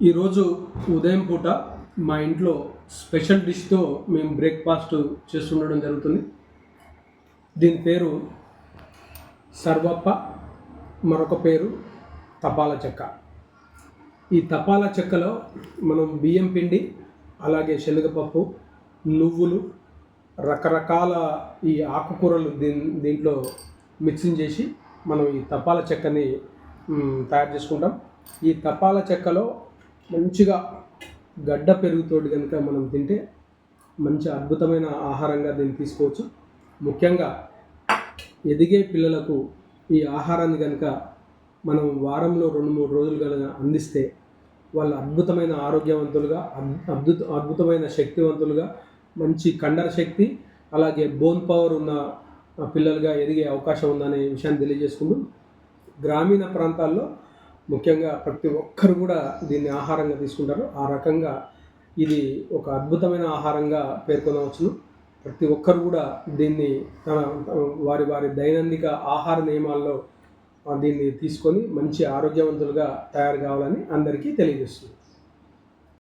ఈరోజు ఉదయం పూట మా ఇంట్లో స్పెషల్ డిష్తో మేము బ్రేక్ఫాస్ట్ చేస్తుండడం జరుగుతుంది. దీని పేరు సర్వప్ప, మరొక పేరు తపాల చెక్క. ఈ తపాల చెక్కలో మనం బియ్యం పిండి, అలాగే శనగపప్పు, నువ్వులు, రకరకాల ఈ ఆకుకూరలు దీంట్లో మిక్సింగ్ చేసి మనం ఈ తపాల చెక్కని తయారు చేసుకుంటాం. ఈ తపాల చెక్కలో మంచిగా గడ్డ పెరుగుతోటి కనుక మనం తింటే మంచి అద్భుతమైన ఆహారంగా దీన్ని తీసుకోవచ్చు. ముఖ్యంగా ఎదిగే పిల్లలకు ఈ ఆహారాన్ని కనుక మనం వారంలో 2-3 రోజులు కనుక అందిస్తే వాళ్ళు అద్భుతమైన ఆరోగ్యవంతులుగా, అద్భుతమైన శక్తివంతులుగా, మంచి కండర శక్తి, అలాగే బోన్ పవర్ ఉన్న పిల్లలుగా ఎదిగే అవకాశం ఉందనే విషయాన్ని తెలియజేసుకుంటూ, గ్రామీణ ప్రాంతాల్లో ముఖ్యంగా ప్రతి ఒక్కరు కూడా దీన్ని ఆహారంగా తీసుకుంటారు. ఆ రకంగా ఇది ఒక అద్భుతమైన ఆహారంగా పేర్కొనవచ్చును. ప్రతి ఒక్కరు కూడా దీన్ని వారి వారి దైనందిక ఆహార నియమాల్లో దీన్ని తీసుకొని మంచి ఆరోగ్యవంతులుగా తయారు కావాలని అందరికీ తెలియజేస్తుంది.